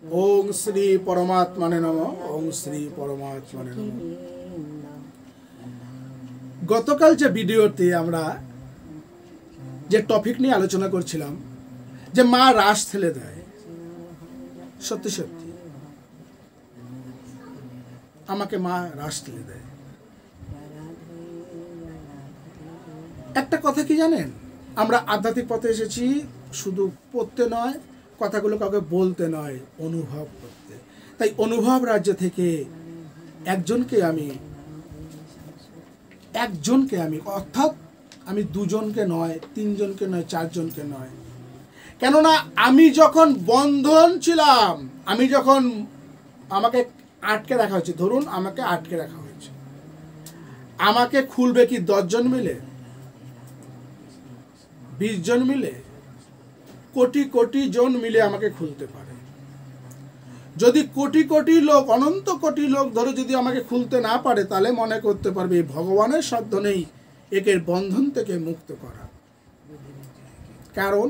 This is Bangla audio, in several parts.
ওং শ্রী পরমাত্মনে নমঃ। ওং শ্রী পরমাত্মনে নমঃ। গতকাল যে ভিডিওতে আমরা যে টপিক নিয়ে আলোচনা করছিলাম যে মা রাস ঠেলে দেয়, সত্যি সত্যি আমাকে মা রাস ঠেলে দেয়। একটা কথা কি জানেন, আমরা আধ্যাত্মিক পথে এসেছি শুধু পড়তে নয়, কথাগুলো কাউকে বলতে নয়, অনুভব করতে। তাই অনুভব রাজ্য থেকে একজনকে আমি অর্থাৎ আমি দুজনকে নয়, তিনজনকে নয়, চারজনকে নয়, কেননা আমি যখন বন্ধন ছিলাম, আমি যখন আমাকে আটকে রাখা হয়েছে, ধরুন আমাকে আটকে রাখা হয়েছে, আমাকে খুলবে কি 10 জন মিলে, 20 জন মিলে, কোটি কোটি জন মিলে আমাকে খুলতে পারে। যদি কোটি কোটি লোক, অনন্ত কোটি লোক ধরে যদি আমাকে খুলতে না পারে, তাহলে মনে করতে পারবে ভগবানের সাধ্য নেই একের বন্ধন থেকে মুক্ত করা। কারণ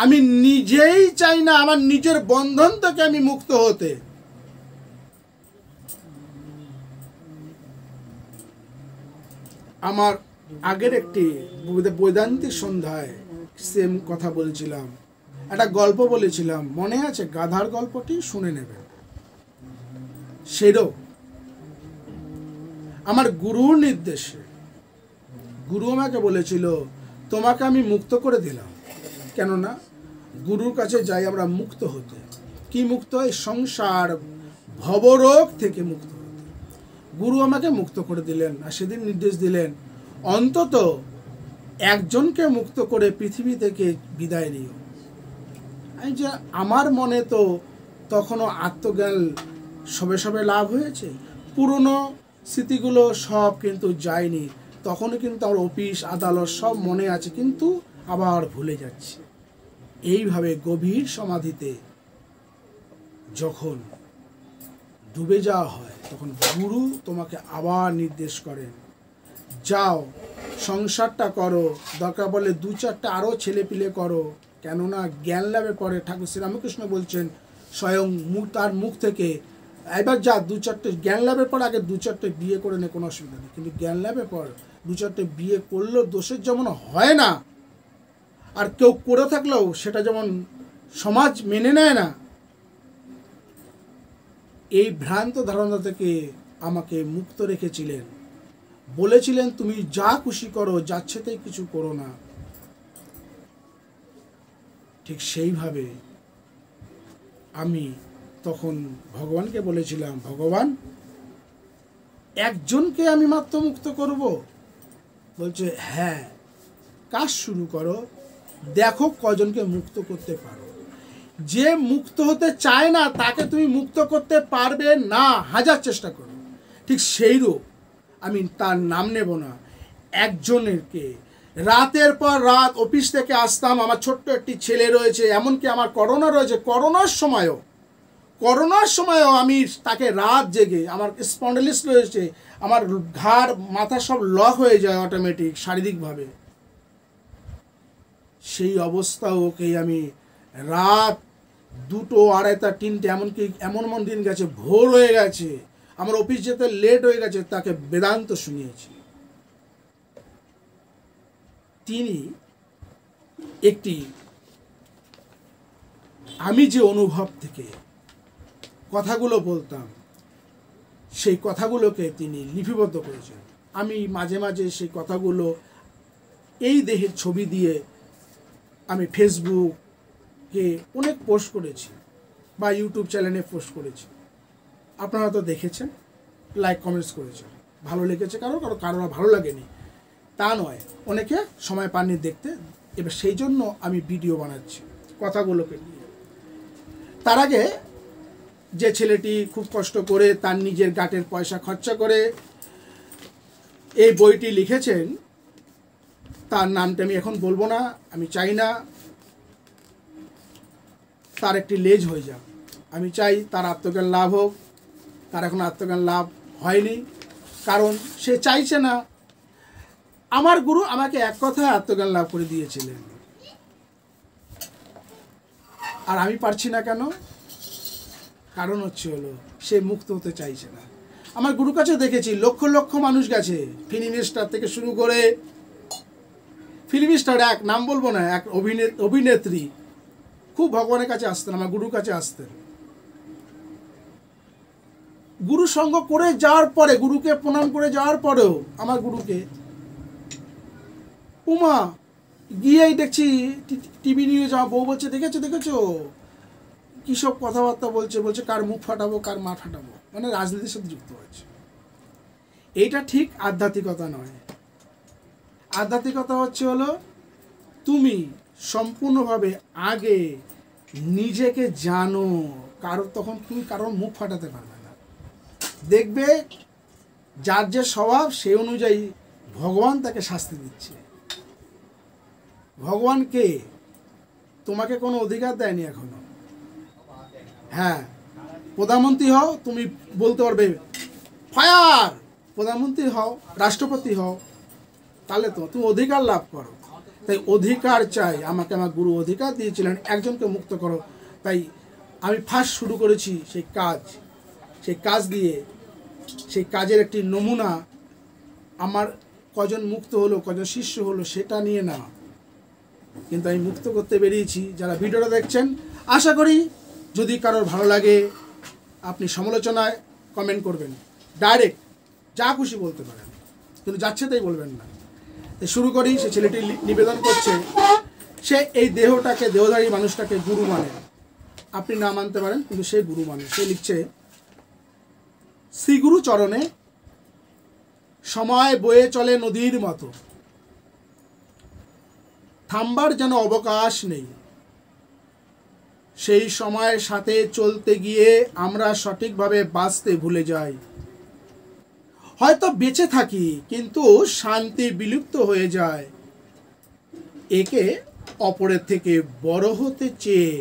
আমি নিজেই চাই না আমার নিজের বন্ধন থেকে আমি মুক্ত হতে। আমার আগের একটি বৈদান্তিক সন্ধ্যায় সেম কথা বলেছিলাম, একটা গল্প বলেছিলাম, মনে আছে? গাধার গল্পটি শুনে নেবেন। সেরও আমার গুরুর নির্দেশে, গুরু আমাকে বলেছিল তোমাকে আমি মুক্ত করে দিলাম। কেননা গুরুর কাছে যাই আমরা মুক্ত হতে। কি মুক্ত হয়? সংসার ভবরোগ থেকে মুক্ত হতে গুরু আমাকে মুক্ত করে দিলেন। আর সেদিন নির্দেশ দিলেন অন্তত একজনকে মুক্ত করে পৃথিবী থেকে বিদায় নিও। এই যে আমার মনে তো তখনও আত্মজ্ঞান সবে সবে লাভ হয়েছে, পুরনো স্মৃতিগুলো সব কিন্তু যায়নি। তখনও কিন্তু আমার অফিস আদালত সব মনে আছে, কিন্তু আবার ভুলে যাচ্ছি। এইভাবে গভীর সমাধিতে যখন ডুবে যাওয়া হয়, তখন গুরু তোমাকে আবার নির্দেশ করেন, যাও সংসারটা করো, দরকার বলে 2-4টা আরও ছেলেপিলে করো। কেননা জ্ঞান লাভের পরে ঠাকুর শ্রীরামকৃষ্ণ বলছেন স্বয়ং তার মুখ থেকে, এবার যা 2-4টে জ্ঞান লাভের পর আগে 2-4টে বিয়ে করে নে, কোনো অসুবিধা নেই, কিন্তু জ্ঞান লাভের পর 2-4টে বিয়ে করলেও দোষের যেমন হয় না, আর কেউ করে থাকলেও সেটা যেমন সমাজ মেনে নেয় না, এই ভ্রান্ত ধারণা থেকে আমাকে মুক্ত রেখেছিলেন। বলেছিলেন তুমি যা খুশি করো, যাচ্ছেতেই কিছু করো না। ঠিক সেইভাবে আমি তখন ভগবানকে বলেছিলাম, ভগবান একজনকে আমি মাত্র মুক্ত করব? বলছে হ্যাঁ, কাজ শুরু করো, দেখো কজনকে মুক্ত করতে পারো। যে মুক্ত হতে চায় না তাকে তুমি মুক্ত করতে পারবে না, হাজার চেষ্টা করো। ঠিক সেইরূপ আমি তার নাম নেব না, একজনেরকে রাতের পর রাত অফিস থেকে আসতাম, আমার ছোট্ট একটি ছেলে রয়েছে, এমনকি আমার করোনা রয়েছে, করোনার সময়ও আমি তাকে রাত জেগে, আমার স্পন্ডাইলিস রয়েছে, আমার ঘাড় মাথা সব লক হয়ে যায় অটোমেটিক শারীরিকভাবে। সেই অবস্থাও ওকে আমি রাত 2টো, 2:30, 3টে, এমনকি এমন দিন গেছে ভোর হয়ে গেছে, আমার অফিস যেতে লেট হয়ে গেছে, তাকে বেদান্ত শুনিয়েছি। তিনি একটি, আমি যে অনুভব থেকে কথাগুলো বলতাম, সেই কথাগুলোকে তিনি লিপিবদ্ধ করেছেন। আমি মাঝে মাঝে সেই কথাগুলো এই দেহের ছবি দিয়ে আমি ফেসবুকে অনেক পোস্ট করেছি বা ইউটিউব চ্যানেলে পোস্ট করেছি। আপনারা তো দেখেছেন, লাইক কমেন্টস করেছেন, ভালো লেগেছে কারো ভালো লাগেনি তা নয়, অনেকে সময় পাননি দেখতে। এবার সেই জন্য আমি ভিডিও বানাচ্ছি কথাগুলোকে নিয়ে। তার আগে যে ছেলেটি খুব কষ্ট করে তার নিজের গাটের পয়সা খরচা করে এই বইটি লিখেছেন, তার নামটা আমি এখন বলবো না, আমি চাই না তার একটি লেজ হয়ে যাক। আমি চাই তার আত্মজ্ঞান লাভ হোক। তার এখন আত্মজ্ঞান লাভ হয়নি, কারণ সে চাইছে না। আমার গুরু আমাকে এক কথায় আত্মজ্ঞান লাভ করে দিয়েছিলেন, আর আমি পারছি না কেন? কারণ হচ্ছে হলো সে মুক্ত হতে চাইছে না। আমার গুরুর কাছে দেখেছি লক্ষ লক্ষ মানুষ গেছে, ফিল্ম স্টার থেকে শুরু করে, ফিল্ম স্টার এক নাম বলবো না, এক অভিনেত্রী খুব ভগবানের কাছে আসতেন, আমার গুরুর কাছে আসতেন। গুরু সঙ্গ করে যাওয়ার পরে, গুরুকে প্রণাম করে যাওয়ার পরেও আমার গুরুকে উমা গিয়েই দেখছি টিভি নিয়ে যাওয়া বউ বলছে দেখেছো দেখেছো কী সব কথাবার্তা বলছে, বলছে কার মুখ ফাটাবো কার মা ফাটাবো, মানে রাজনীতির সাথে যুক্ত হয়েছে। এইটা ঠিক আধ্যাত্মিকতা নয়। আধ্যাত্মিকতা হচ্ছে হলো তুমি সম্পূর্ণভাবে আগে নিজেকে জানো, তখন তুমি কারোর মুখ ফাটাতে পারবে না। দেখবে যার যে স্বভাব সেই অনুযায়ী ভগবান তাকে শাস্তি দিচ্ছে। ভগবান কে? তোমাকে কোনো অধিকার দেয়নি এখনো। হ্যাঁ, প্রধানমন্ত্রী হও, তুমি বলতে পারবে ফায়ার, প্রধানমন্ত্রী হও, রাষ্ট্রপতি হও, তাহলে তো তুমি অধিকার লাভ করো। তাই অধিকার চাই, আমাকে আমার গুরু অধিকার দিয়েছিলেন একজনকে মুক্ত করো। তাই আমি ফার্স্ট শুরু করেছি সেই কাজ দিয়ে, সেই কাজের একটি নমুনা আমার কজন মুক্ত হলো, কজন শিষ্য হলো সেটা নিয়ে না, কিন্তু আমি মুক্ত করতে বেরিয়েছি। যারা ভিডিওটা দেখছেন, আশা করি যদি কারোর ভালো লাগে আপনি সমালোচনায় কমেন্ট করবেন, ডাইরেক্ট যা খুশি বলতে পারেন, কিন্তু যাচ্ছে তাই বলবেন না। শুরু করি। সে ছেলেটি নিবেদন করছে সে এই দেহধারী মানুষটাকে গুরু মানে। আপনি না মানতে পারেন, কিন্তু সে গুরু মানে। সে লিখছে, শ্রীগুরু চরণে সময় বয়ে চলে নদীর মতো, থামবার যেন অবকাশ নেই। সেই সময়ের সাথে চলতে গিয়ে আমরা সঠিকভাবে বাঁচতে ভুলে যাই। হয়তো বেঁচে থাকি কিন্তু শান্তি বিলুপ্ত হয়ে যায়। একে অপরের থেকে বড় হতে চেয়ে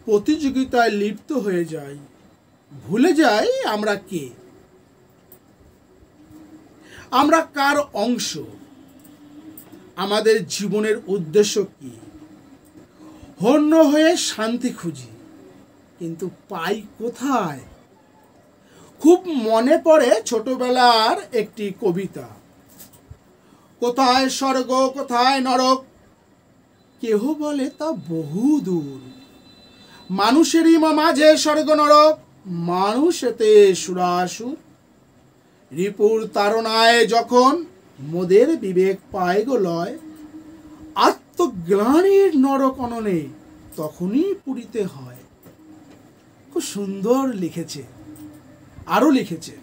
প্রতিযোগিতায় লিপ্ত হয়ে যাই। ভুলে যাই আমরা কে, আমরা কার অংশ, আমাদের জীবনের উদ্দেশ্য কি। হন্য হয়ে শান্তি খুঁজি, কিন্তু পাই কোথায়? খুব মনে পড়ে ছোটবেলার একটি কবিতা, কোথায় স্বর্গ কোথায় নরক, কেহ বলে তা বহু দূর। মানুষেরই মাঝে স্বর্গ নরক, মানুষেতে সুরাসুর। রিপুর তাড়নায় যখন মোদের বিবেক পায় গো লয়, আত্মগ্লানির নরক অননে তখনই পুরিতে হয়। খুব সুন্দর লিখেছে। আরও লিখেছে,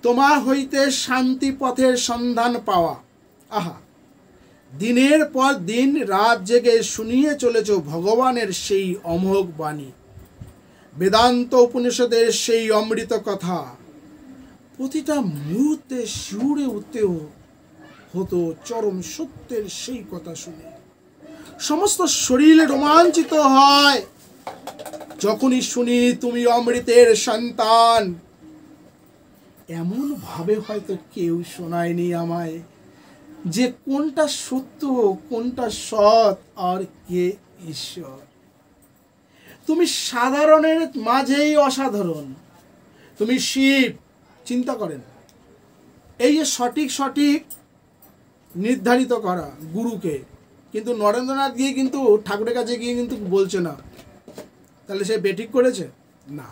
তোমার হইতে শান্তি পথের সন্ধান পাওয়া। আহা, দিনের পর দিন রাত জেগে শুনিয়ে চলেছ ভগবানের সেই অমোঘ বাণী, বেদান্ত উপনিষদের সেই অমৃত কথা। প্রতিটা মুহূর্তে শিউরে উঠতেও হতো চরম সত্যের সেই কথা শুনে। সমস্ত শরীর রোমাঞ্চিত হয় যখনই শুনি তুমি অমৃতের সন্তান। এমন ভাবে হয়তো কেউ শোনায়নি আমায় যে কোনটা সত্য, কোনটা সৎ, আর কে ঈশ্বর। তুমি সাধারণের মাঝেই অসাধারণ, তুমি শিব। চিন্তা করেন, এই যে সঠিক নির্ধারিত করা গুরুকে, কিন্তু নরেন্দ্রনাথ গিয়ে কিন্তু ঠাকুরের কাছে গিয়ে কিন্তু বলছে না, তাহলে সে বেঠিক করেছে না।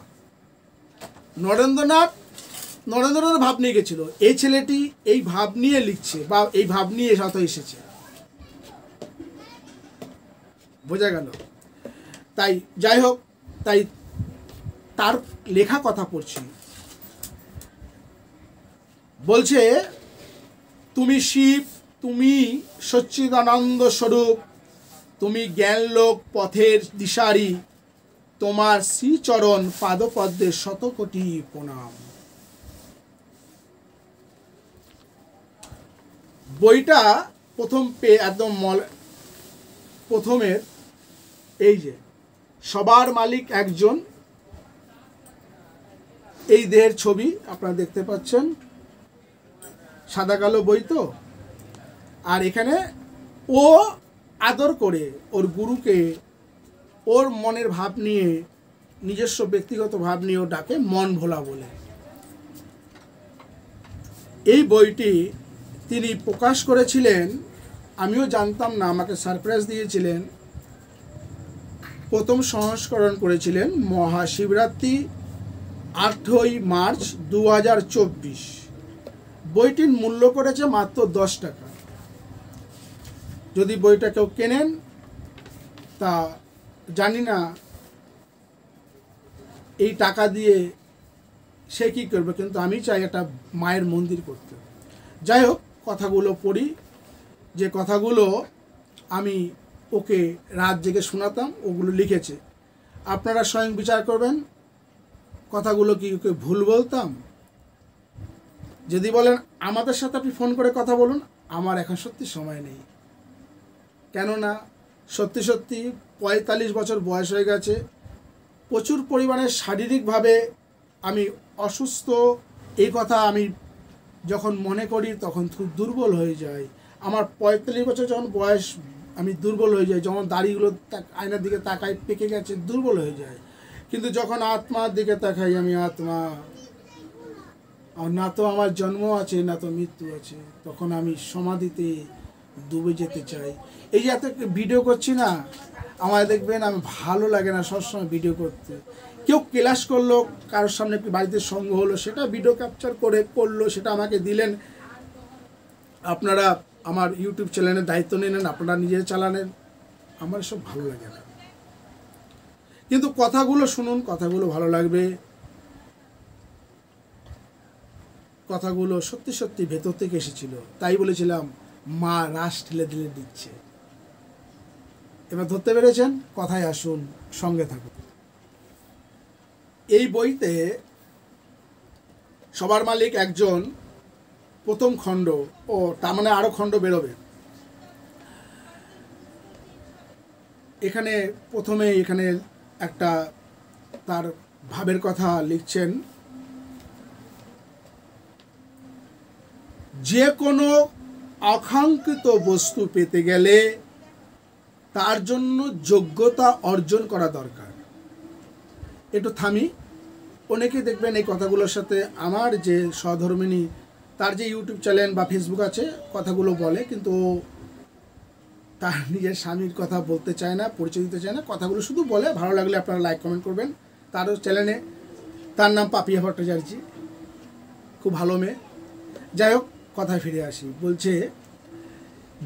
নরেন্দ্রনাথ ভাব নিয়ে গেছিল, এই ছেলেটি এই ভাব নিয়ে লিখছে বা এই ভাব নিয়ে সাথে এসেছে, বোঝা গেল। তাই যাই হোক, তাই তার লেখা কথা পড়ছি। বলছে, তুমি শিব, তুমি সচ্চিদানন্দ স্বরূপ, তুমি জ্ঞানলোক পথের দিশারি, তোমার শ্রীচরণ পাদপদ্মে শতকোটি প্রণাম। বইটা একদম প্রথমের এই যে সবার মালিক একজন, এই দেহের ছবি আপনারা দেখতে পাচ্ছেন, সাদা কালো বই তো। আর এখানে ও আদর করে ওর গুরুকে ওর মনের ভাব নিয়ে নিজস্ব ব্যক্তিগত ভাব নিয়েও ডাকে মন ভোলা বলে। এই বইটি তিনি প্রকাশ করেছিলেন, আমিও জানতাম না, আমাকে সারপ্রাইজ দিয়েছিলেন। প্রথম সংস্করণ করেছিলেন মহাশিবরাত্রি 8ই মার্চ 2024। বইটির মূল্য করেছে মাত্র 10 টাকা। যদি বইটা কেউ কেনেন তা জানি না এই টাকা দিয়ে সে কী করবে, কিন্তু আমি চাই একটা মায়ের মন্দির করতে। যাই হোক, কথাগুলো পড়ি, যে কথাগুলো আমি ওকে রাত জেগে শোনাতাম ওগুলো লিখেছে। আপনারা স্বয়ং বিচার করবেন কথাগুলো কি ওকে ভুল বলতাম। যদি বলেন আমাদের সাথে আপনি ফোন করে কথা বলুন, আমার এখন সত্যি সময় নেই, কেননা সত্যি সত্যি 45 বছর বয়স হয়ে গেছে। প্রচুর পরিমাণে শারীরিকভাবে আমি অসুস্থ। এই কথা আমি যখন মনে করি তখন খুব দুর্বল হয়ে যাই। আমার 45 বছর যখন বয়স আমি দুর্বল হয়ে যাই, যখন দাড়িগুলো আয়নার দিকে তাকাই পেকে গেছে, দুর্বল হয়ে যায়। কিন্তু যখন আত্মার দিকে তাকাই, আমি আত্মা, না তো আমার জন্ম আছে না তো মৃত্যু আছে, তখন আমি সমাধিতে ডুবে যেতে চাই। এই যে এত ভিডিও করছি না, আমার দেখবেন আমি ভালো লাগে না সবসময় ভিডিও করতে। কেউ ক্লাস করলো, কারোর সামনে একটু বাড়িতে সঙ্গ হলো, সেটা ভিডিও ক্যাপচার করে করলো, সেটা আমাকে দিলেন। আপনারা আমার ইউটিউব চ্যানেলের দায়িত্ব নিলেন, আপনারা নিজে চালানেন, আমার সব ভালো লাগে না। কিন্তু কথাগুলো শুনুন, কথাগুলো ভালো লাগবে। কথাগুলো সত্যি সত্যি ভেতর থেকে এসেছিল, তাই বলেছিলাম মা রাস ঠেলে ঢেলে দিচ্ছে। এবার ধরতে পেরেছেন? কথায় আসুন, সঙ্গে থাকুন। এই বইতে সবার মালিক একজন, প্রথম খণ্ড, ও তার মানে আরও খণ্ড বেরোবে। এখানে প্রথমে এখানে একটা তার ভাবের কথা লিখছেন, যে কোনো আকাঙ্ক্ষিত বস্তু পেতে গেলে তার জন্য যোগ্যতা অর্জন করা দরকার। একটু থামি, অনেকে দেখবেন এই কথাগুলোর সাথে আমার যে সহধর্মিনী, তার যে ইউটিউব চ্যানেল বা ফেসবুক আছে, কথাগুলো বলে, কিন্তু তার নিজের স্বামীর কথা বলতে চায় না, পরিচয় দিতে চায় না, কথাগুলো শুধু বলে। ভালো লাগলে আপনারা লাইক কমেন্ট করবেন তারও চ্যানেলে। তার নাম পাপিয়া ভট্টাচার্য, খুব ভালো মেয়ে। যাই হোক, কথায় ফিরে আসি। বলছে,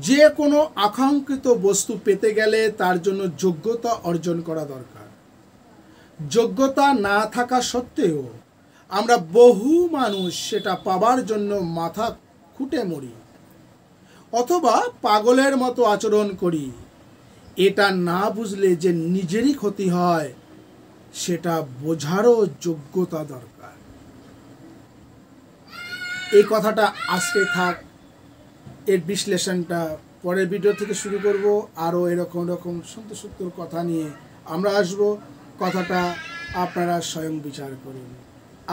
যে কোনো আকাঙ্ক্ষিত বস্তু পেতে গেলে তার জন্য যোগ্যতা অর্জন করা দরকার। যোগ্যতা না থাকা সত্ত্বেও আমরা বহু মানুষ সেটা পাবার জন্য মাথা খুঁটে মরি অথবা পাগলের মতো আচরণ করি। এটা না বুঝলে যে নিজেরই ক্ষতি হয়, সেটা বোঝারও যোগ্যতা দরকার। এই কথাটা আজকে থাক, এর বিশ্লেষণটা পরের ভিডিও থেকে শুরু করব। আরও এরকম সুন্দর কথা নিয়ে আমরা আসব। কথাটা আপনারা স্বয়ং বিচার করুন,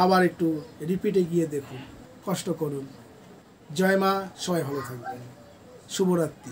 আবার একটু রিপিটে গিয়ে দেখুন, কষ্ট করুন। জয় মা, সবাই ভালো থাকবেন। শুভরাত্রি।